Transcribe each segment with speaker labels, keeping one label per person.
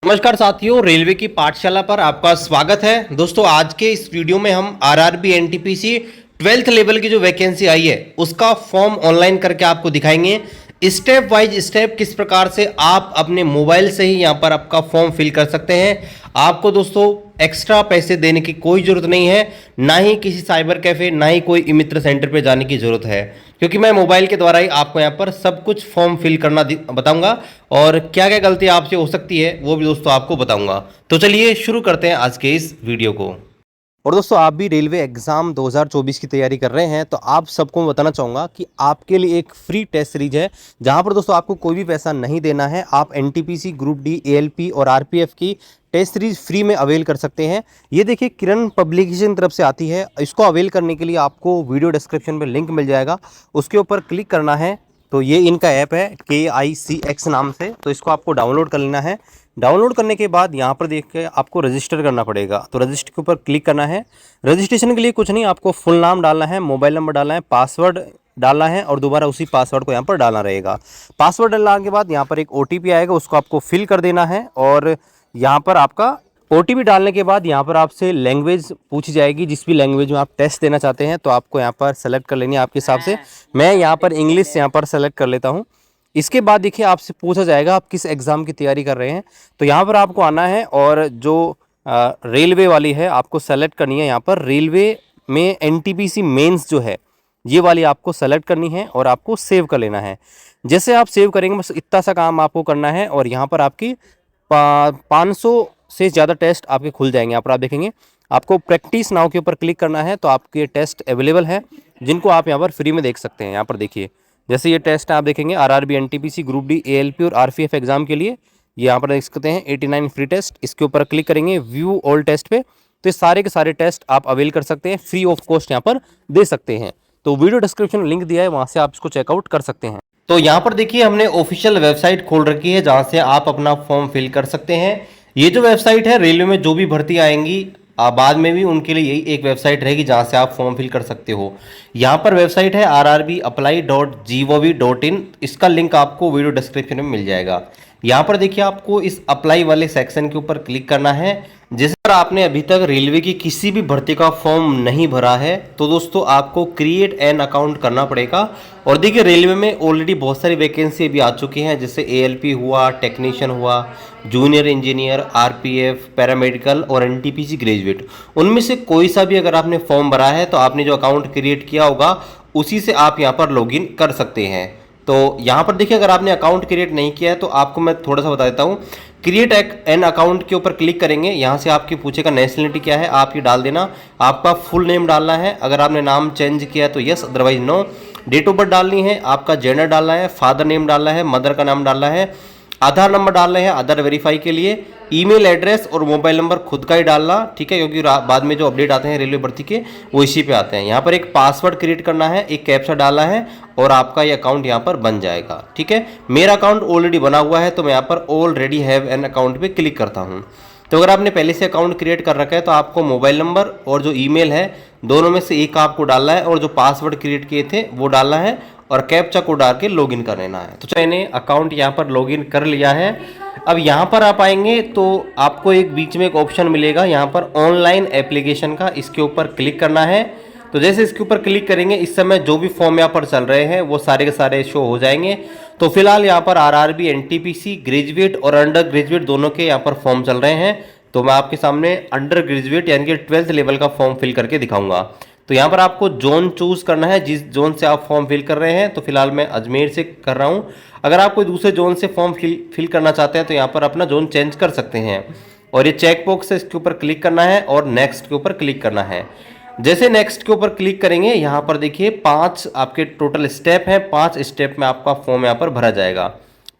Speaker 1: नमस्कार साथियों, रेलवे की पाठशाला पर आपका स्वागत है। दोस्तों, आज के इस वीडियो में हम आरआरबी एनटीपीसी 12th लेवल की जो वैकेंसी आई है उसका फॉर्म ऑनलाइन करके आपको दिखाएंगे। स्टेप वाइज स्टेप किस प्रकार से आप अपने मोबाइल से ही यहाँ पर आपका फॉर्म फिल कर सकते हैं। आपको दोस्तों एक्स्ट्रा पैसे देने की कोई ज़रूरत नहीं है, ना ही किसी साइबर कैफ़े, ना ही कोई ई मित्र सेंटर पे जाने की ज़रूरत है, क्योंकि मैं मोबाइल के द्वारा ही आपको यहाँ पर सब कुछ फॉर्म फिल करना बताऊंगा और क्या क्या गलती आपसे हो सकती है वो भी दोस्तों आपको बताऊंगा। तो चलिए शुरू करते हैं आज के इस वीडियो को। और दोस्तों, आप भी रेलवे एग्ज़ाम 2024 की तैयारी कर रहे हैं तो आप सबको मैं बताना चाहूँगा कि आपके लिए एक फ्री टेस्ट सीरीज है, जहाँ पर दोस्तों आपको कोई भी पैसा नहीं देना है। आप एनटीपीसी, ग्रुप डी, एएलपी और आरपीएफ की टेस्ट सीरीज फ्री में अवेल कर सकते हैं। ये देखिए, किरण पब्लिकेशन तरफ से आती है। इसको अवेल करने के लिए आपको वीडियो डिस्क्रिप्शन में लिंक मिल जाएगा, उसके ऊपर क्लिक करना है। तो ये इनका ऐप है KICX नाम से, तो इसको आपको डाउनलोड कर लेना है। डाउनलोड करने के बाद यहाँ पर देख के आपको रजिस्टर करना पड़ेगा, तो रजिस्टर के ऊपर क्लिक करना है। रजिस्ट्रेशन के लिए कुछ नहीं, आपको फुल नाम डालना है, मोबाइल नंबर डालना है, पासवर्ड डालना है और दोबारा उसी पासवर्ड को यहाँ पर डालना रहेगा। पासवर्ड डालने के बाद यहाँ पर एक OTP आएगा, उसको आपको फिल कर देना है। और यहाँ पर आपका OTP डालने के बाद यहाँ पर आपसे लैंग्वेज पूछी जाएगी, जिस भी लैंग्वेज में आप टेस्ट देना चाहते हैं तो आपको यहाँ पर सेलेक्ट कर लेनी है आपके हिसाब से। मैं यहाँ पर इंग्लिश यहाँ पर सेलेक्ट कर लेता हूँ। इसके बाद देखिए, आपसे पूछा जाएगा आप किस एग्ज़ाम की तैयारी कर रहे हैं, तो यहाँ पर आपको आना है और जो रेलवे वाली है आपको सेलेक्ट करनी है। यहाँ पर रेलवे में NTPC मेंस जो है ये वाली आपको सेलेक्ट करनी है और आपको सेव कर लेना है। जैसे आप सेव करेंगे बस इतना सा काम आपको करना है और यहाँ पर आपकी 500 से ज़्यादा टेस्ट आपके खुल जाएंगे। यहाँ पर आप देखेंगे, आपको प्रैक्टिस नाउ के ऊपर क्लिक करना है तो आपके टेस्ट अवेलेबल है, जिनको आप यहाँ पर फ्री में देख सकते हैं। यहाँ पर देखिए, जैसे ये टेस्ट आप देखेंगे RRB NTPC, group D, ALP और आरपीएफ एग्जाम के लिए, ये यहाँ पर देख सकते हैं 89 फ्री टेस्ट। इसके ऊपर क्लिक करेंगे व्यू ऑल टेस्ट पे, तो ये सारे के सारे टेस्ट आप अवेल कर सकते हैं, फ्री ऑफ कॉस्ट यहाँ पर दे सकते हैं। तो वीडियो डिस्क्रिप्शन में लिंक दिया है, वहाँ से आप इसको चेकआउट कर सकते हैं। तो यहाँ पर देखिए, हमने ऑफिशियल वेबसाइट खोल रखी है जहाँ से आप अपना फॉर्म फिल कर सकते हैं। ये जो वेबसाइट है, रेलवे में जो भी भर्ती आएंगी बाद में भी उनके लिए यही एक वेबसाइट रहेगी जहाँ से आप फॉर्म फिल कर सकते हो। यहाँ पर वेबसाइट है rrbapply.gov.in, इसका लिंक आपको वीडियो डिस्क्रिप्शन में मिल जाएगा। यहाँ पर देखिए, आपको इस अप्लाई वाले सेक्शन के ऊपर क्लिक करना है। जिस पर आपने अभी तक रेलवे की किसी भी भर्ती का फॉर्म नहीं भरा है तो दोस्तों आपको क्रिएट एन अकाउंट करना पड़ेगा। और देखिए, रेलवे में ऑलरेडी बहुत सारी वैकेंसी भी आ चुकी हैं, जैसे ALP हुआ, टेक्नीशियन हुआ, जूनियर इंजीनियर, RPF, पैरामेडिकल और NTPC ग्रेजुएट। उनमें से कोई सा भी अगर आपने फॉर्म भरा है तो आपने जो अकाउंट क्रिएट किया होगा उसी से आप यहाँ पर लॉगिन कर सकते हैं। तो यहाँ पर देखिए, अगर आपने अकाउंट क्रिएट नहीं किया है तो आपको मैं थोड़ा सा बता देता हूँ। क्रिएट एन अकाउंट के ऊपर क्लिक करेंगे, यहाँ से आपकी पूछेगा नेशनलिटी क्या है, आप ये डाल देना। आपका फुल नेम डालना है, अगर आपने नाम चेंज किया है तो yes, otherwise no. Date of birth डालनी है, आपका जेंडर डालना है, फादर नेम डालना है, मदर का नाम डालना है, आधार नंबर डालना है आधार वेरीफाई के लिए, ईमेल एड्रेस और मोबाइल नंबर खुद का ही डालना, ठीक है, क्योंकि बाद में जो अपडेट आते हैं रेलवे भर्ती के वो इसी पे आते हैं। यहाँ पर एक पासवर्ड क्रिएट करना है, एक कैप्चा डालना है और आपका ये अकाउंट यहाँ पर बन जाएगा। ठीक है, मेरा अकाउंट ऑलरेडी बना हुआ है तो मैं यहाँ पर ऑलरेडी हैव एन अकाउंट पे क्लिक करता हूँ। तो अगर आपने पहले से अकाउंट क्रिएट कर रखा है तो आपको मोबाइल नंबर और जो ईमेल है दोनों में से एक आपको डालना है और जो पासवर्ड क्रिएट किए थे वो डालना है और कैप्चा को डाल के लॉगिन कर लेना है। तो मैंने अकाउंट यहाँ पर लॉगिन कर लिया है। अब यहाँ पर आप आएंगे तो आपको एक बीच में एक ऑप्शन मिलेगा यहाँ पर ऑनलाइन एप्लीकेशन का, इसके ऊपर क्लिक करना है। तो जैसे इसके ऊपर क्लिक करेंगे, इस समय जो भी फॉर्म यहाँ पर चल रहे हैं वो सारे के सारे शो हो जाएंगे। तो फिलहाल यहाँ पर आरआरबी एनटीपीसी ग्रेजुएट और अंडर ग्रेजुएट दोनों के यहाँ पर फॉर्म चल रहे हैं। तो मैं आपके सामने अंडर ग्रेजुएट यानी कि 12th लेवल का फॉर्म फिल करके दिखाऊंगा। तो यहाँ पर आपको जोन चूज करना है, जिस जोन से आप फॉर्म फिल कर रहे हैं। तो फिलहाल मैं अजमेर से कर रहा हूँ। अगर आप कोई दूसरे जोन से फॉर्म फिल करना चाहते हैं तो यहाँ पर अपना जोन चेंज कर सकते हैं। और ये चेक बॉक्स है, इसके ऊपर क्लिक करना है और नेक्स्ट के ऊपर क्लिक करना है। जैसे नेक्स्ट के ऊपर क्लिक करेंगे, यहाँ पर देखिए 5 आपके टोटल स्टेप हैं। 5 स्टेप में आपका फॉर्म यहाँ पर भरा जाएगा।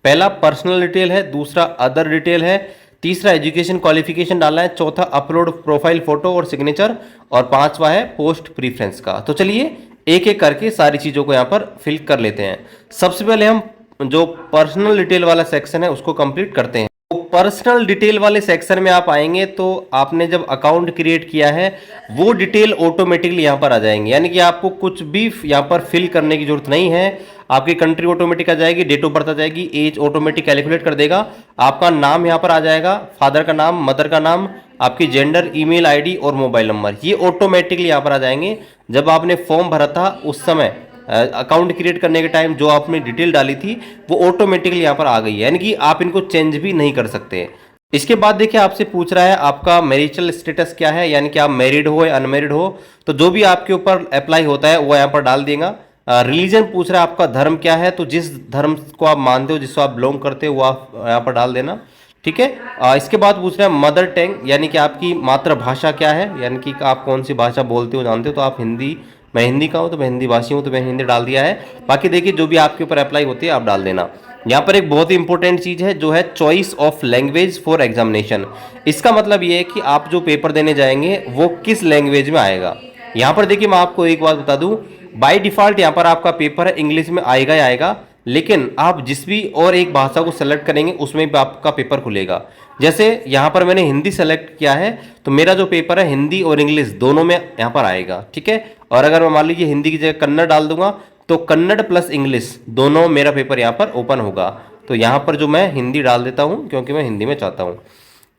Speaker 1: पहला पर्सनल डिटेल है, दूसरा अदर डिटेल है, तीसरा एजुकेशन क्वालिफिकेशन डालना है, चौथा अपलोड प्रोफाइल फोटो और सिग्नेचर और पांचवा है पोस्ट प्रीफ्रेंस का। तो चलिए एक एक करके सारी चीज़ों को यहाँ पर फिल कर लेते हैं। सबसे पहले हम जो पर्सनल डिटेल वाला सेक्शन है उसको कंप्लीट करते हैं। तो पर्सनल डिटेल वाले सेक्शन में आप आएंगे तो आपने जब अकाउंट क्रिएट किया है वो डिटेल ऑटोमेटिकली यहाँ पर आ जाएंगे, यानी कि आपको कुछ भी यहाँ पर फिल करने की जरूरत नहीं है। आपकी कंट्री ऑटोमेटिक आ जाएगी, डेट ऑफ बर्थ आ जाएगी, एज ऑटोमेटिक कैलकुलेट कर देगा, आपका नाम यहाँ पर आ जाएगा, फादर का नाम, मदर का नाम, आपकी जेंडर, ईमेल आईडी और मोबाइल नंबर, ये ऑटोमेटिकली यहाँ पर आ जाएंगे। जब आपने फॉर्म भरा था उस समय अकाउंट क्रिएट करने के टाइम जो आपने डिटेल डाली थी वो ऑटोमेटिकली यहाँ पर आ गई है, यानी कि आप इनको चेंज भी नहीं कर सकते। इसके बाद देखिए आपसे पूछ रहा है आपका मैरिटल स्टेटस क्या है, यानी कि आप मैरिड हो या अनमैरिड हो, तो जो भी आपके ऊपर अप्लाई होता है वो यहाँ पर डाल देगा। रिलीजन पूछ रहा है आपका धर्म क्या है, तो जिस धर्म को आप मानते हो, जिसको आप बिलोंग करते हो, वो आप यहाँ पर डाल देना, ठीक है। इसके बाद पूछ रहा है मदर टंग, यानी कि आपकी मातृभाषा क्या है, यानी कि आप कौन सी भाषा बोलते हो जानते हो, तो आप हिंदी, मैं हिंदी का हूँ तो मैं हिंदी भाषी हूँ तो मैं हिंदी डाल दिया है। बाकी देखिए जो भी आपके ऊपर अप्लाई होती है आप डाल देना। यहाँ पर एक बहुत ही इंपॉर्टेंट चीज़ है जो है choice of language for examination. इसका मतलब ये है कि आप जो पेपर देने जाएंगे वो किस लैंग्वेज में आएगा। यहाँ पर देखिए मैं आपको एक बात बता दूँ, बाय डिफ़ॉल्ट यहाँ पर आपका पेपर है इंग्लिश में आएगा ही आएगा, लेकिन आप जिस भी और एक भाषा को सेलेक्ट करेंगे उसमें भी आपका पेपर खुलेगा। जैसे यहाँ पर मैंने हिंदी सेलेक्ट किया है तो मेरा जो पेपर है हिंदी और इंग्लिश दोनों में यहाँ पर आएगा, ठीक है। और अगर मैं मान लीजिए हिंदी की जगह कन्नड़ डाल दूंगा तो कन्नड़ प्लस इंग्लिश दोनों मेरा पेपर यहाँ पर ओपन होगा। तो यहाँ पर जो मैं हिंदी डाल देता हूँ क्योंकि मैं हिंदी में चाहता हूँ।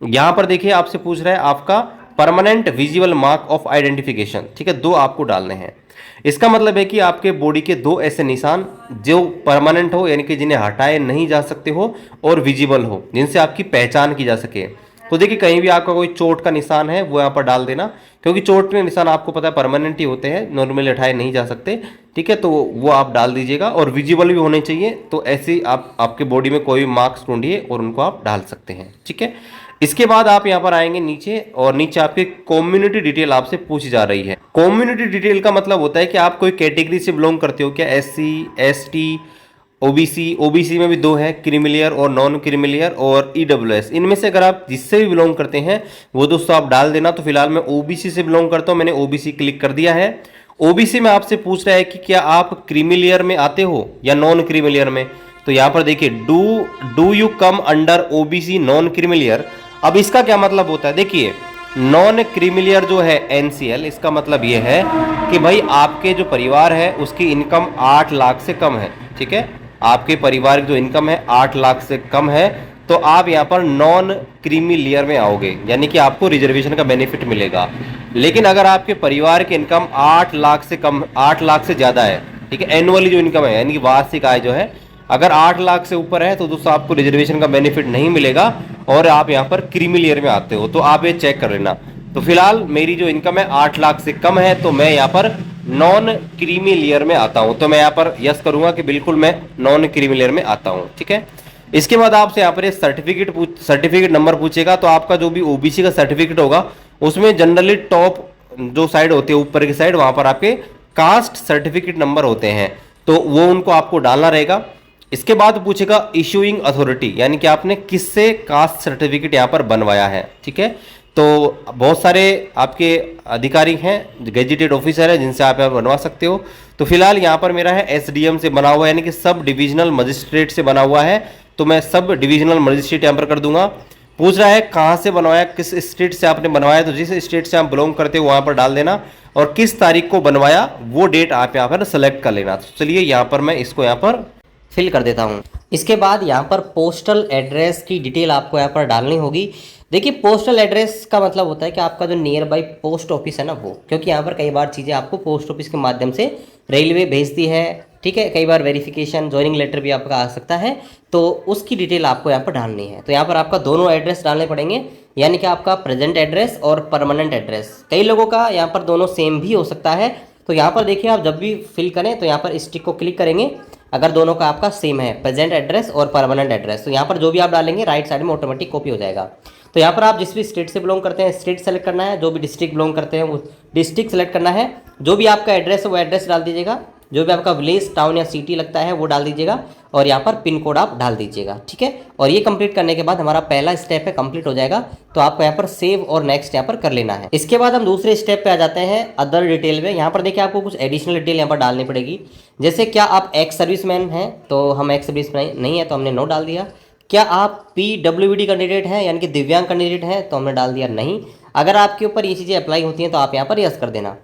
Speaker 1: यहाँ पर देखिए आपसे पूछ रहा है आपका permanent visible mark of identification, ठीक है, 2 आपको डालने हैं। इसका मतलब है कि आपके बॉडी के 2 ऐसे निशान जो परमानेंट हो, यानी कि जिन्हें हटाए नहीं जा सकते हो, और विजिबल हो, जिनसे आपकी पहचान की जा सके। तो देखिए कहीं भी आपका कोई चोट का निशान है वो यहाँ पर डाल देना, क्योंकि चोट के निशान आपको पता है परमानेंट ही होते हैं, नॉर्मली हटाए नहीं जा सकते, ठीक है। तो वो आप डाल दीजिएगा, और विजिबल भी होने चाहिए। तो ऐसे आप आपके बॉडी में कोई भी मार्क्स ढूंढिए और उनको आप डाल सकते हैं, ठीक है। इसके बाद आप यहाँ पर आएंगे नीचे, और नीचे आपकी कम्युनिटी डिटेल आपसे पूछी जा रही है। कम्युनिटी डिटेल का मतलब होता है कि आप कोई कैटेगरी से बिलोंग करते हो क्या, SC ST ओबीसी। ओबीसी में भी 2 है, क्रीमिलियर और नॉन क्रीमिलियर, और EWS। इनमें से अगर आप जिससे भी बिलोंग करते हैं वो दोस्तों आप डाल देना। तो फिलहाल मैं ओबीसी से बिलोंग करता हूँ, मैंने ओबीसी क्लिक कर दिया है। ओबीसी में आपसे पूछ रहा है कि क्या आप क्रीमिलियर में आते हो या नॉन क्रीमिलियर में। तो यहाँ पर देखिए do you come under OBC non creamy layer. अब इसका क्या मतलब होता है, देखिए नॉन क्रीमिलियर जो है NCL, इसका मतलब ये है कि भाई आपके जो परिवार है उसकी इनकम 8 लाख से कम है, ठीक है। आपके परिवार की जो इनकम है 8 लाख से कम है तो आप यहाँ पर नॉन क्रीमी लेयर में आओगे, यानी कि आपको रिजर्वेशन का बेनिफिट मिलेगा। लेकिन अगर आपके परिवार की इनकम 8 लाख से कम, 8 लाख से ज़्यादा है, ठीक है, एनुअली जो इनकम है यानी कि वार्षिक आय जो है अगर 8 लाख से ऊपर है तो दोस्तों आपको रिजर्वेशन का बेनिफिट नहीं मिलेगा और आप यहाँ पर क्रीमी लेयर में आते हो, तो आप ये चेक कर लेना। तो फिलहाल मेरी जो इनकम है 8 लाख से कम है तो मैं यहाँ पर नॉन क्रीमी लेयर में आता हूँ, तो मैं यहाँ पर यस करूंगा कि बिल्कुल मैं नॉन क्रीमी लेयर में आता हूँ, ठीक है। इसके बाद आपसे यहाँ पर सर्टिफिकेट नंबर पूछेगा। तो आपका जो भी ओबीसी का सर्टिफिकेट होगा उसमें जनरली टॉप जो साइड होती है ऊपर की साइड, वहां पर आपके कास्ट सर्टिफिकेट नंबर होते हैं, तो वो उनको आपको डालना रहेगा। इसके बाद पूछेगा इशूइंग अथॉरिटी, यानी कि आपने किससे कास्ट सर्टिफिकेट यहाँ पर बनवाया है, ठीक है। तो बहुत सारे आपके अधिकारी हैं, गेजेटेड ऑफिसर है जिनसे आप यहाँ बनवा सकते हो। तो फिलहाल यहाँ पर मेरा है SDM से बना हुआ है, यानी कि सब डिविजनल मजिस्ट्रेट से बना हुआ है, तो मैं सब डिविजनल मजिस्ट्रेट यहाँ पर कर दूंगा। पूछ रहा है कहाँ से बनवाया, किस स्टेट से आपने बनवाया, तो जिस स्टेट से आप बिलोंग करते हो वहाँ पर डाल देना, और किस तारीख को बनवाया वो डेट आप यहाँ पर सेलेक्ट कर लेना। तो चलिए यहाँ पर मैं इसको यहाँ पर फिल कर देता हूँ। इसके बाद यहाँ पर पोस्टल एड्रेस की डिटेल आपको यहाँ पर डालनी होगी। देखिए पोस्टल एड्रेस का मतलब होता है कि आपका जो नियर बाई पोस्ट ऑफिस है ना वो, क्योंकि यहाँ पर कई बार चीज़ें आपको पोस्ट ऑफिस के माध्यम से रेलवे भेजती है, ठीक है। कई बार वेरिफिकेशन ज्वाइनिंग लेटर भी आपका आ सकता है, तो उसकी डिटेल आपको यहाँ पर डालनी है। तो यहाँ पर आपका दोनों एड्रेस डालने पड़ेंगे, यानी कि आपका प्रेजेंट एड्रेस और परमानेंट एड्रेस। कई लोगों का यहाँ पर दोनों सेम भी हो सकता है, तो यहाँ पर देखिए आप जब भी फिल करें तो यहाँ पर स्टिक को क्लिक करेंगे, अगर दोनों का आपका सेम है प्रेजेंट एड्रेस और परमानेंट एड्रेस, तो यहाँ पर जो भी आप डालेंगे राइट साइड में ऑटोमेटिक कॉपी हो जाएगा। तो यहाँ पर आप जिस भी स्टेट से बिलोंग करते हैं स्टेट सेलेक्ट करना है, जो भी डिस्ट्रिक्ट बिलोंग करते हैं वो डिस्ट्रिक्ट सेलेक्ट करना है, जो भी आपका एड्रेस है वो एड्रेस डाल दीजिएगा, जो भी आपका विलेज टाउन या सिटी लगता है वो डाल दीजिएगा, और यहाँ पर पिन कोड आप डाल दीजिएगा, ठीक है। और ये कंप्लीट करने के बाद हमारा पहला स्टेप है कंप्लीट हो जाएगा, तो आपको यहाँ पर सेव और नेक्स्ट यहाँ पर कर लेना है। इसके बाद हम दूसरे स्टेप पे आ जाते हैं अदर डिटेल में। यहाँ पर देखिए आपको कुछ एडिशनल डिटेल यहाँ पर डालनी पड़ेगी, जैसे क्या आप एक्स सर्विसमैन हैं, तो हम एक्स सर्विसमैन नहीं है तो हमने नो डाल दिया। क्या आप PWD कैंडिडेट हैं यानी कि दिव्यांग कैंडिडेट हैं, तो हमने डाल दिया नहीं। अगर आपके ऊपर ये चीज़ें अप्लाई होती हैं तो आप यहाँ पर यस कर देना।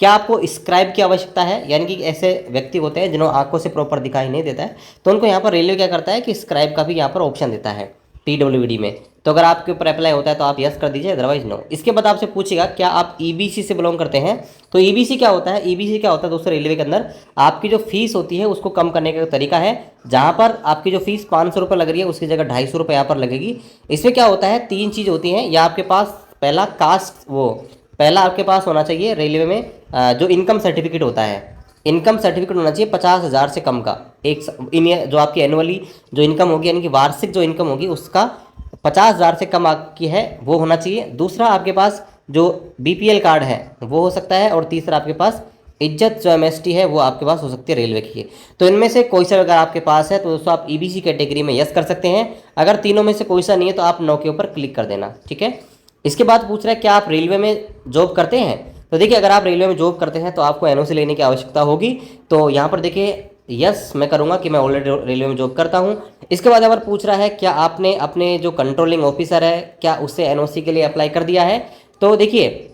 Speaker 1: क्या आपको स्क्राइब की आवश्यकता है, यानी कि ऐसे व्यक्ति होते हैं जिन्होंने आंखों से प्रॉपर दिखाई नहीं देता है, तो उनको यहाँ पर रेलवे क्या करता है कि स्क्राइब का भी यहाँ पर ऑप्शन देता है पीडब्ल्यूडी में। तो अगर आपके ऊपर अप्लाई होता है तो आप यस कर दीजिए, अदरवाइज नो। इसके बाद आपसे पूछेगा क्या आप ईबीसी से बिलोंग करते हैं। तो ईबीसी क्या होता है, ईबीसी क्या होता है दोस्तों, रेलवे के अंदर आपकी जो फीस होती है उसको कम करने का तरीका है। जहाँ पर आपकी जो फीस 500 रुपये लग रही है उसकी जगह 250 रुपये यहाँ पर लगेगी। इसमें क्या होता है, 3 चीज़ होती हैं, या आपके पास पहला कास्ट पहला आपके पास होना चाहिए रेलवे में जो इनकम सर्टिफिकेट होता है, इनकम सर्टिफिकेट होना चाहिए 50,000 से कम का। जो आपकी एनुअली जो इनकम होगी, यानी कि वार्षिक जो इनकम होगी उसका 50,000 से कम आपकी है वो होना चाहिए। दूसरा आपके पास जो बीपीएल कार्ड है वो हो सकता है, और तीसरा आपके पास इज्जत जो एमएसटी है वो आपके पास हो सकती है रेलवे की। तो इनमें से कोई सा अगर आपके पास है तो दोस्तों आप ईबीसी कैटेगरी में यस कर सकते हैं। अगर तीनों में से कोई सा नहीं है तो आप नो के ऊपर क्लिक कर देना, ठीक है। इसके बाद पूछ रहा है क्या आप रेलवे में जॉब करते हैं। तो देखिए अगर आप रेलवे में जॉब करते हैं तो आपको एनओसी लेने की आवश्यकता होगी। तो यहाँ पर देखिए यस मैं करूँगा कि मैं ऑलरेडी रेलवे में जॉब करता हूँ। इसके बाद यहाँ पर पूछ रहा है क्या आपने अपने जो कंट्रोलिंग ऑफिसर है क्या उससे एनओसी के लिए अप्लाई कर दिया है। तो देखिए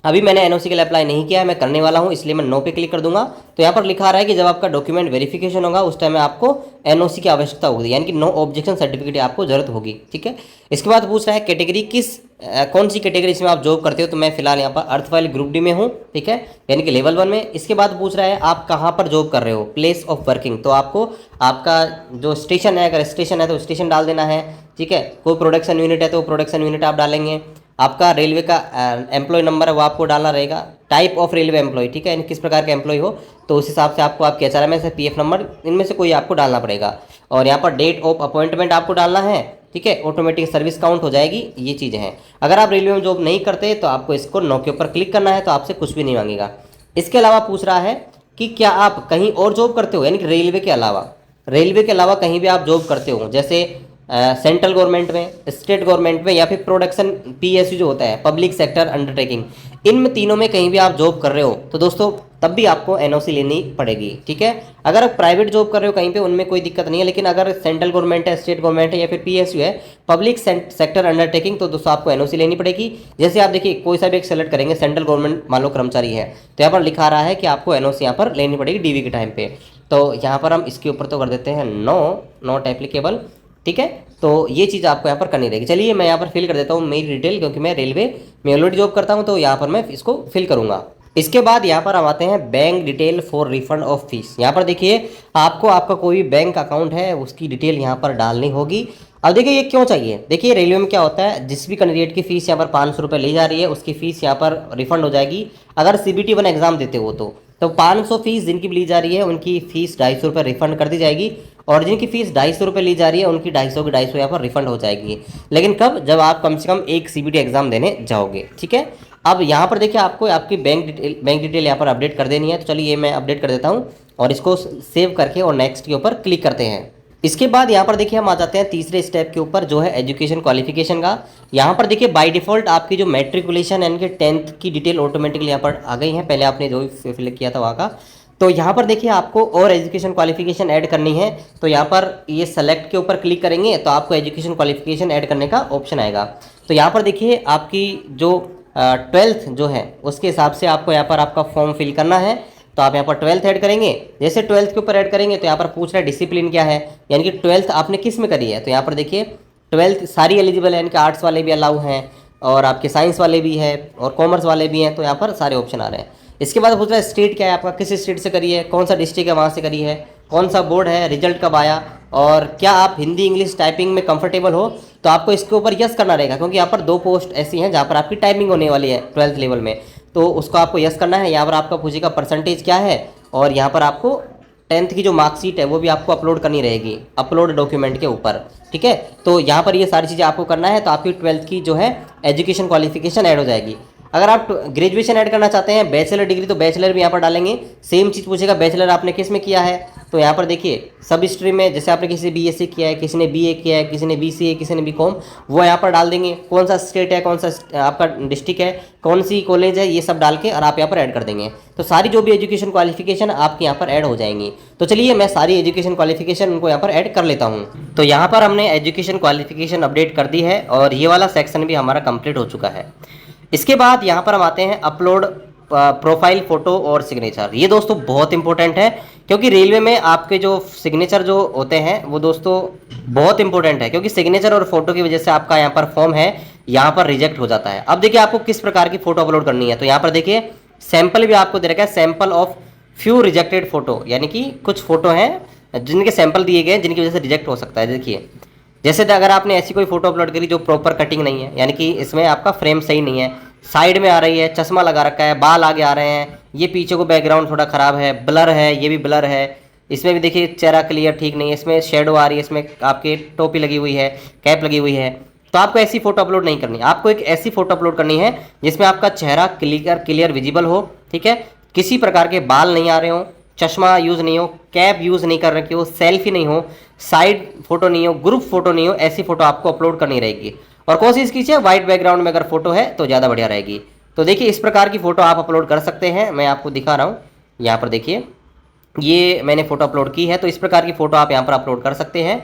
Speaker 1: अभी मैंने एनओसी के लिए अप्लाई नहीं किया है, मैं करने वाला हूं, इसलिए मैं नो पे क्लिक कर दूंगा। तो यहाँ पर लिखा रहा है कि जब आपका डॉक्यूमेंट वेरिफिकेशन होगा उस टाइम में आपको एनओसी की आवश्यकता होगी, यानी कि नो ऑब्जेक्शन सर्टिफिकेट आपको जरूरत होगी, ठीक है। इसके बाद पूछ रहा है कैटेगरी कौन सी कैटेगरी इसमें आप जॉब करते हो। तो मैं फिलहाल यहाँ पर अर्थ वाली ग्रुप डी में हूँ, ठीक है, यानी कि लेवल 1 में। इसके बाद पूछ रहा है आप कहाँ पर जॉब कर रहे हो, प्लेस ऑफ वर्किंग। तो आपको आपका जो स्टेशन है, अगर स्टेशन है तो स्टेशन डाल देना है, ठीक है। कोई प्रोडक्शन यूनिट है तो प्रोडक्शन यूनिट आप डालेंगे। आपका रेलवे का एम्प्लॉय नंबर है वो आपको डालना रहेगा। टाइप ऑफ रेलवे एम्प्लॉय, ठीक है, यानी किस प्रकार का एम्प्लॉय हो तो उस हिसाब से आपको आपके एचआरएम से पीएफ नंबर इनमें से कोई आपको डालना पड़ेगा। और यहाँ पर डेट ऑफ अपॉइंटमेंट आपको डालना है, ठीक है। ऑटोमेटिक सर्विस काउंट हो जाएगी, ये चीज़ें हैं। अगर आप रेलवे में जॉब नहीं करते तो आपको इसको नो के ऊपर क्लिक करना है, तो आपसे कुछ भी नहीं मांगेगा। इसके अलावा पूछ रहा है कि क्या आप कहीं और जॉब करते हो, यानी कि रेलवे के अलावा कहीं भी आप जॉब करते हो, जैसे सेंट्रल गवर्नमेंट में, स्टेट गवर्नमेंट में, या फिर प्रोडक्शन पीएसयू जो होता है पब्लिक सेक्टर अंडरटेकिंग, इनमें तीनों में कहीं भी आप जॉब कर रहे हो तो दोस्तों तब भी आपको एनओसी लेनी पड़ेगी, ठीक है। अगर आप प्राइवेट जॉब कर रहे हो कहीं पे उनमें कोई दिक्कत नहीं है, लेकिन अगर सेंट्रल गवर्नमेंट है, स्टेट गवर्नमेंट है, या फिर पीएसयू है पब्लिक सेक्टर अंडरटेकिंग, तो दोस्तों आपको एनओसी लेनी पड़ेगी। जैसे आप देखिए कोई सा भी एक सेलेक्ट करेंगे, सेंट्रल गवर्नमेंट मान लो कर्मचारी है तो यहाँ पर लिखा रहा है कि आपको एनओसी यहाँ पर लेनी पड़ेगी डीवी के टाइम पे। तो यहाँ पर हम इसके ऊपर तो कर देते हैं नो, नॉट एप्लीकेबल, ठीक है। तो ये चीज़ आपको यहाँ पर करनी रहेगी। चलिए मैं यहाँ पर फिल कर देता हूँ मेरी डिटेल, क्योंकि मैं रेलवे में ऑलरेडी जॉब करता हूँ तो यहाँ पर मैं इसको फिल करूँगा। इसके बाद यहाँ पर हम आते हैं bank detail for refund of fees. यहाँ पर देखिए आपको आपका कोई भी बैंक अकाउंट है उसकी डिटेल यहाँ पर डालनी होगी। अब देखिए ये क्यों चाहिए, देखिए रेलवे में क्या होता है, जिस भी कैंडिडेट की फीस यहाँ पर 500 रुपये ली जा रही है उसकी फीस यहाँ पर रिफंड हो जाएगी अगर CBT 1 एग्जाम देते हो तो 500 फीस जिनकी ली जा रही है उनकी फीस 250 रुपये रिफंड कर दी जाएगी, और जिनकी फीस 250 रुपये ली जा रही है उनकी 250 की 250 यहाँ पर रिफंड हो जाएगी। लेकिन कब, जब आप कम से कम एक CBT एग्जाम देने जाओगे, ठीक है। अब यहाँ पर देखिए आपको आपकी बैंक डिटेल यहाँ पर अपडेट कर देनी है। तो चलिए मैं अपडेट कर देता हूँ और इसको सेव करके और नेक्स्ट के ऊपर क्लिक करते हैं। इसके बाद यहाँ पर देखिए हम आ जाते हैं तीसरे स्टेप के ऊपर, जो है एजुकेशन क्वालिफिकेशन का। यहाँ पर देखिए बाय डिफ़ॉल्ट आपकी जो मैट्रिकुलेशन यानी कि 10th की डिटेल ऑटोमेटिकली यहाँ पर आ गई है, पहले आपने जो फिल किया था वहाँ का। तो यहाँ पर देखिए आपको और एजुकेशन क्वालिफिकेशन ऐड करनी है, तो यहाँ पर ये सेलेक्ट के ऊपर क्लिक करेंगे तो आपको एजुकेशन क्वालिफिकेशन ऐड करने का ऑप्शन आएगा। तो यहाँ पर देखिए आपकी जो 12th जो है उसके हिसाब से आपको यहाँ पर आपका फॉर्म फिल करना है। तो आप यहाँ पर 12th ऐड करेंगे। जैसे 12th के ऊपर ऐड करेंगे तो यहाँ पर पूछ रहा है डिसिप्लिन क्या है, यानी कि 12th आपने किस में करी है। तो यहाँ पर देखिए 12th सारी एलिजिबल है, यानी कि आर्ट्स वाले भी अलाउ हैं और आपके साइंस वाले भी हैं और कॉमर्स वाले भी हैं, तो यहाँ पर सारे ऑप्शन आ रहे हैं। इसके बाद पूछ रहा है स्टेट क्या है आपका, किस स्टेट से करी है, कौन सा डिस्ट्रिक्ट है वहाँ से करी है, कौन सा बोर्ड है, रिजल्ट कब आया, और क्या आप हिंदी इंग्लिश टाइपिंग में कंफर्टेबल हो। तो आपको इसके ऊपर यस करना रहेगा, क्योंकि यहाँ पर 2 पोस्ट ऐसी हैं जहाँ पर आपकी टाइपिंग होने वाली है 12th लेवल में, तो उसको आपको यस करना है। यहाँ पर आपका पूछेगा परसेंटेज क्या है, और यहाँ पर आपको 10th की जो मार्कशीट है वो भी आपको अपलोड करनी रहेगी, अपलोड डॉक्यूमेंट के ऊपर, ठीक है। तो यहाँ पर ये सारी चीज़ें आपको करना है, तो आपकी 12th की जो है एजुकेशन क्वालिफिकेशन ऐड हो जाएगी। अगर आप ग्रेजुएशन ऐड करना चाहते हैं, बैचलर डिग्री, तो बैचलर भी यहाँ पर डालेंगे। सेम चीज़ पूछेगा बैचलर आपने किस में किया है, तो यहाँ पर देखिए सब स्ट्रीम में, जैसे आपने किसी BSc किया है, किसी ने BA किया है, किसी ने BCA, किसी ने BCom, वो यहाँ पर डाल देंगे। कौन सा स्टेट है, कौन सा आपका डिस्ट्रिक्ट है, कौन सी कॉलेज है, ये सब डाल के और आप यहाँ पर ऐड कर देंगे। तो सारी जो भी एजुकेशन क्वालिफिकेशन आपके यहाँ पर ऐड हो जाएंगी। तो चलिए मैं सारी एजुकेशन क्वालिफिकेशन उनको यहाँ पर ऐड कर लेता हूँ। तो यहाँ पर हमने एजुकेशन क्वालिफिकेशन अपडेट कर दी है और ये वाला सेक्शन भी हमारा कंप्लीट हो चुका है। इसके बाद यहाँ पर हम आते हैं अपलोड प्रोफाइल फोटो और सिग्नेचर, ये दोस्तों बहुत इंपॉर्टेंट है, क्योंकि रेलवे में आपके जो सिग्नेचर जो होते हैं वो दोस्तों बहुत इंपॉर्टेंट है, क्योंकि सिग्नेचर और फोटो की वजह से आपका यहाँ पर फॉर्म है यहाँ पर रिजेक्ट हो जाता है। अब देखिए आपको किस प्रकार की फोटो अपलोड करनी है, तो यहाँ पर देखिए सैंपल भी आपको दे रखा है, sample of few rejected photo, यानी कि कुछ फोटो हैं जिनके सैंपल दिए गए हैं जिनकी वजह से रिजेक्ट हो सकता है। देखिए जैसे अगर आपने ऐसी कोई फोटो अपलोड करी जो प्रॉपर कटिंग नहीं है, यानी कि इसमें आपका फ्रेम सही नहीं है, साइड में आ रही है, चश्मा लगा रखा है, बाल आगे आ रहे हैं, ये पीछे को बैकग्राउंड थोड़ा खराब है, ब्लर है, ये भी ब्लर है, इसमें भी देखिए चेहरा क्लियर ठीक नहीं है, इसमें शेडो आ रही है, इसमें आपकी टोपी लगी हुई है, कैप लगी हुई है, तो आपको ऐसी फोटो अपलोड नहीं करनी। आपको एक ऐसी फोटो अपलोड करनी है जिसमें आपका चेहरा क्लियर विजिबल हो, ठीक है, किसी प्रकार के बाल नहीं आ रहे हो, चश्मा यूज़ नहीं हो, कैप यूज़ नहीं कर रखी हो, सेल्फी नहीं हो, साइड फोटो नहीं हो, ग्रुप फोटो नहीं हो, ऐसी फोटो आपको अपलोड करनी रहेगी। और कोशिश कीजिए वाइट बैकग्राउंड में अगर फोटो है तो ज़्यादा बढ़िया रहेगी। तो देखिए इस प्रकार की फ़ोटो आप अपलोड कर सकते हैं, मैं आपको दिखा रहा हूँ। यहाँ पर देखिए ये मैंने फ़ोटो अपलोड की है, तो इस प्रकार की फ़ोटो आप यहाँ पर अपलोड कर सकते हैं,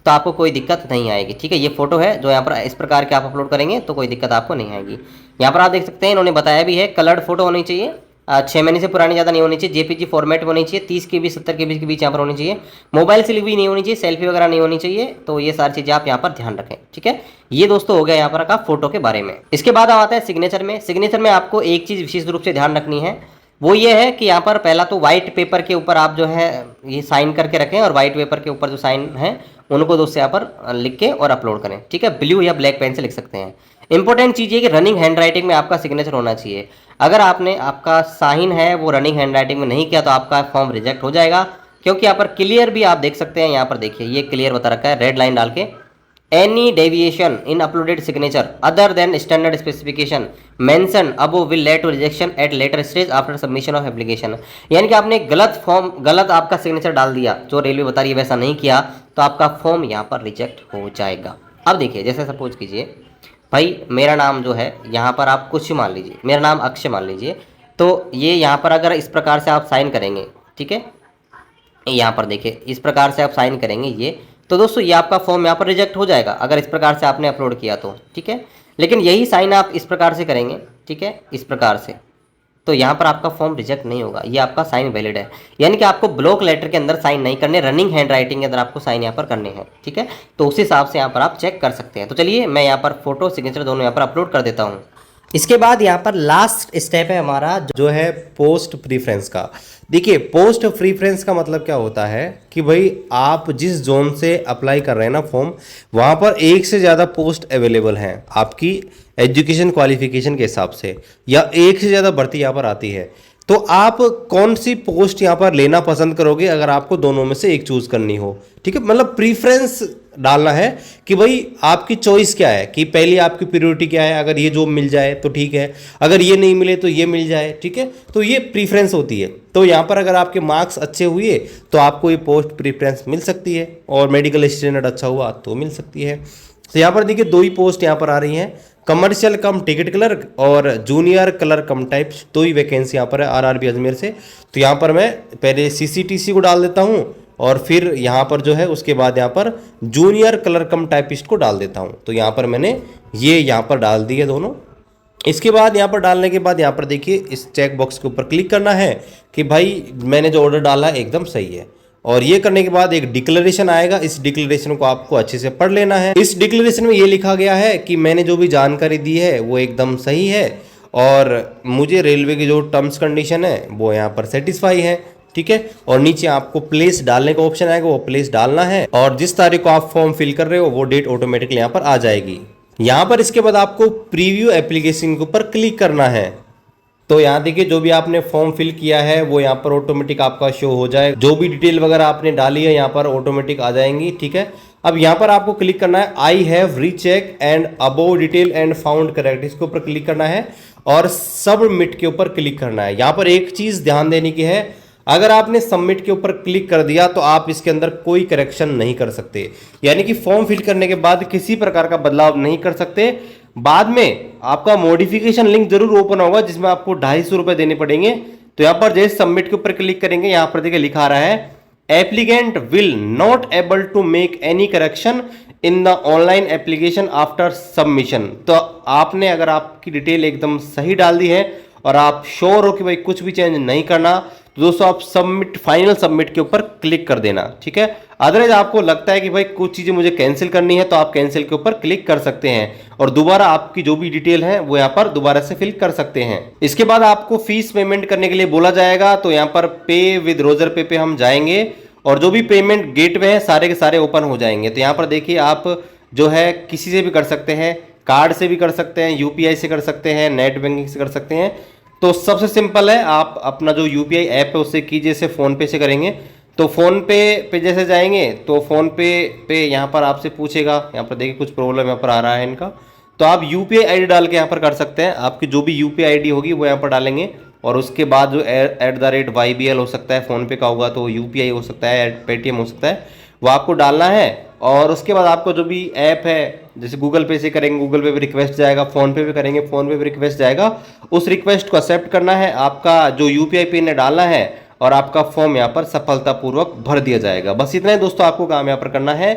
Speaker 1: तो आपको कोई दिक्कत नहीं आएगी। ठीक है, ये फोटो है जो यहाँ पर इस प्रकार के आप अपलोड करेंगे तो कोई दिक्कत आपको नहीं आएगी। यहाँ पर आप देख सकते हैं इन्होंने बताया भी है, कलर्ड फोटो होनी चाहिए, 6 महीने से पुरानी ज़्यादा नहीं होनी चाहिए, जेपीजी फॉर्मेट में होनी चाहिए, 30 के 70 के बीच यहाँ पर होनी चाहिए, मोबाइल से ली हुई नहीं होनी चाहिए, सेल्फी वगैरह नहीं होनी चाहिए। तो ये सारी चीज़ें आप यहाँ पर ध्यान रखें। ठीक है, ये दोस्तों हो गया यहाँ पर का फोटो के बारे में। इसके बाद आप आते हैं सिग्नेचर में। सिग्नेचर में आपको एक चीज़ विशेष रूप से ध्यान रखनी है, वो ये है कि यहाँ पर पहला तो व्हाइट पेपर के ऊपर आप जो है ये साइन करके रखें, और व्हाइट पेपर के ऊपर जो साइन है उनको दोस्तों यहाँ पर लिख के और अपलोड करें। ठीक है, ब्लू या ब्लैक पेन से लिख सकते हैं। इंपॉर्टेंट चीज़ ये कि रनिंग हैंड राइटिंग में आपका सिग्नेचर होना चाहिए। अगर आपने आपका साइन है वो रनिंग हैंड राइटिंग में नहीं किया तो आपका फॉर्म रिजेक्ट हो जाएगा, क्योंकि यहाँ पर क्लियर भी आप देख सकते हैं, यहाँ पर देखिए ये क्लियर बता रखा है रेड लाइन डाल के, any deviation in uploaded signature other than standard specification mention above will lead to rejection at later stage after submission of application. यानी कि आपने गलत आपका सिग्नेचर डाल दिया, जो रेलवे बता रही है वैसा नहीं किया, तो आपका फॉर्म यहाँ पर रिजेक्ट हो जाएगा। अब देखिए जैसे सपोज कीजिए भाई मेरा नाम जो है यहाँ पर आप कुछ मान लीजिए, मेरा नाम अक्षय मान लीजिए, तो ये यहाँ पर अगर इस प्रकार से आप साइन करेंगे, ठीक है, यहाँ पर देखिए इस प्रकार से आप साइन करेंगे ये, तो दोस्तों ये आपका फॉर्म यहाँ पर रिजेक्ट हो जाएगा अगर इस प्रकार से आपने अपलोड किया तो। ठीक है, लेकिन यही साइन आप इस प्रकार से करेंगे, ठीक है, इस प्रकार से, तो यहाँ पर आपका फॉर्म रिजेक्ट नहीं होगा, ये आपका साइन वैलिड है। यानी कि आपको ब्लॉक लेटर के अंदर साइन नहीं करने, रनिंग हैंड राइटिंग के अंदर आपको साइन यहाँ पर करने हैं। ठीक है, तो उस हिसाब से यहाँ पर आप चेक कर सकते हैं। तो चलिए मैं यहाँ पर फोटो सिग्नेचर दोनों यहाँ पर अपलोड कर देता हूँ।
Speaker 2: इसके बाद यहाँ पर लास्ट स्टेप है हमारा जो है पोस्ट प्रीफ्रेंस का। देखिए पोस्ट प्रीफ्रेंस का मतलब क्या होता है कि भाई आप जिस जोन से अप्लाई कर रहे हैं ना फॉर्म, वहाँ पर एक से ज़्यादा पोस्ट अवेलेबल हैं आपकी एजुकेशन क्वालिफिकेशन के हिसाब से, या एक से ज़्यादा भर्ती यहाँ पर आती है, तो आप कौन सी पोस्ट यहाँ पर लेना पसंद करोगे अगर आपको दोनों में से एक चूज़ करनी हो। ठीक है, मतलब प्रीफ्रेंस डालना है कि भाई आपकी चॉइस क्या है, कि पहली आपकी प्रायोरिटी क्या है, अगर ये जॉब मिल जाए तो ठीक है, अगर ये नहीं मिले तो ये मिल जाए। ठीक है, तो ये प्रीफ्रेंस होती है। तो यहाँ पर अगर आपके मार्क्स अच्छे हुए तो आपको ये पोस्ट प्रीफ्रेंस मिल सकती है, और मेडिकल स्टैंडर्ड अच्छा हुआ तो मिल सकती है। तो यहाँ पर देखिए दो ही पोस्ट यहाँ पर आ रही हैं, कमर्शियल कम टिकट क्लर्क और जूनियर क्लर्क कम टाइप्स, दो ही वैकेंसी यहाँ पर है आरआरबी अजमेर से। तो यहाँ पर मैं पहले सीसीटीसी को डाल देता हूँ, और फिर यहाँ पर जो है उसके बाद यहाँ पर जूनियर क्लर्क कम टाइपिस्ट को डाल देता हूँ। तो यहाँ पर मैंने ये यहाँ पर डाल दिए दोनों। इसके बाद यहाँ पर डालने के बाद यहाँ पर देखिए इस चेक बॉक्स के ऊपर क्लिक करना है कि भाई मैंने जो ऑर्डर डाला है एकदम सही है, और ये करने के बाद एक डिक्लेरेशन आएगा, इस डिक्लेरेशन को आपको अच्छे से पढ़ लेना है। इस डिक्लेरेशन में ये लिखा गया है कि मैंने जो भी जानकारी दी है वो एकदम सही है, और मुझे रेलवे की जो टर्म्स कंडीशन है वो यहाँ पर सेटिस्फाई है। ठीक है, और नीचे आपको प्लेस डालने का ऑप्शन आएगा, वो प्लेस डालना है, और जिस तारीख को आप फॉर्म फिल कर रहे हो वो डेट ऑटोमेटिकली यहाँ पर आ जाएगी। यहाँ पर इसके बाद आपको प्रीव्यू एप्लीकेशन के ऊपर क्लिक करना है। तो यहाँ देखिए जो भी आपने फॉर्म फिल किया है वो यहाँ पर ऑटोमेटिक आपका शो हो जाए, जो भी डिटेल वगैरह आपने डाली है यहाँ पर ऑटोमेटिक आ जाएंगी। ठीक है, अब यहाँ पर आपको क्लिक करना है I have recheck and above detail and found correct, इसके ऊपर क्लिक करना है, और सबमिट के ऊपर क्लिक करना है। यहाँ पर एक चीज़ ध्यान देने की है, अगर आपने सबमिट के ऊपर क्लिक कर दिया तो आप इसके अंदर कोई करेक्शन नहीं कर सकते, यानी कि फॉर्म फिल करने के बाद किसी प्रकार का बदलाव नहीं कर सकते। बाद में आपका मॉडिफिकेशन लिंक जरूर ओपन होगा जिसमें आपको 250 रुपए देने पड़ेंगे। तो यहाँ पर जैसे सबमिट के ऊपर क्लिक करेंगे, यहाँ पर देखिए लिखा आ रहा है applicant will not able to make any correction in the online application after submission. तो आपने अगर आपकी डिटेल एकदम सही डाल दी है
Speaker 1: और आप श्योर हो कि भाई कुछ भी चेंज नहीं करना, तो दोस्तों आप सबमिट, फाइनल सबमिट के ऊपर क्लिक कर देना, ठीक है। अदरवाइज आपको लगता है कि भाई कुछ चीजें मुझे कैंसिल करनी है, तो आप कैंसिल के ऊपर क्लिक कर सकते हैं और दोबारा आपकी जो भी डिटेल है वो यहाँ पर दोबारा से फिल कर सकते हैं। इसके बाद आपको फीस पेमेंट करने के लिए बोला जाएगा, तो यहाँ पर पे विद रोजर पे हम जाएंगे और जो भी पेमेंट गेटवे है सारे के सारे ओपन हो जाएंगे। तो यहाँ पर देखिए आप जो है किसी से भी कर सकते हैं, कार्ड से भी कर सकते हैं, यूपीआई से कर सकते हैं, नेट बैंकिंग से कर सकते हैं। तो सबसे सिंपल है, आप अपना जो यूपीआई ऐप है उससे कीजिए, जैसे फोन पे से करेंगे तो फोन पे जैसे जाएंगे तो फोन पे यहाँ पर आपसे पूछेगा, यहाँ पर देखिए कुछ प्रॉब्लम यहाँ पर आ रहा है इनका, तो आप यूपीआई आईडी डाल के यहाँ पर कर सकते हैं। आपकी जो भी यूपीआई आईडी होगी वो यहाँ पर डालेंगे और उसके बाद जो @YBL हो सकता है, फोन पे का होगा तो यूपीआई हो सकता है, पेटीएम हो सकता है, वो आपको डालना है। और उसके बाद आपको जो भी ऐप है, जैसे गूगल पे से करेंगे गूगल पे भी रिक्वेस्ट जाएगा, फोन पे भी करेंगे फोन पे भी रिक्वेस्ट जाएगा, उस रिक्वेस्ट को एक्सेप्ट करना है, आपका जो यूपीआई पिन है डालना है और आपका फॉर्म यहाँ पर सफलतापूर्वक भर दिया जाएगा। बस इतना ही दोस्तों आपको काम यहाँ पर करना है।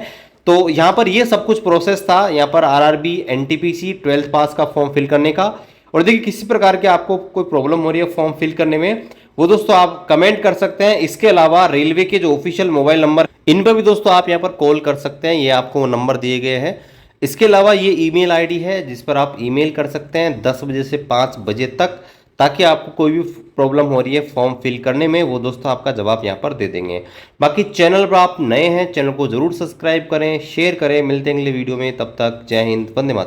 Speaker 1: तो यहाँ पर ये सब कुछ प्रोसेस था यहाँ पर आरआरबी एनटीपीसी 12th पास का फॉर्म फिल करने का। और देखिए किसी प्रकार के आपको कोई प्रॉब्लम हो रही है फॉर्म फिल करने में, वो दोस्तों आप कमेंट कर सकते हैं। इसके अलावा रेलवे के जो ऑफिशियल मोबाइल नंबर, इन पर भी दोस्तों आप यहाँ पर कॉल कर सकते हैं, ये आपको नंबर दिए गए हैं। इसके अलावा ये ईमेल आईडी है जिस पर आप ईमेल कर सकते हैं 10 बजे से 5 बजे तक, ताकि आपको कोई भी प्रॉब्लम हो रही है फॉर्म फिल करने में, वो दोस्तों आपका जवाब यहाँ पर दे देंगे। बाकी चैनल पर आप नए हैं, चैनल को जरूर सब्सक्राइब करें, शेयर करें। मिलते हैं अगले वीडियो में, तब तक जय हिंद, वंदे मातरम।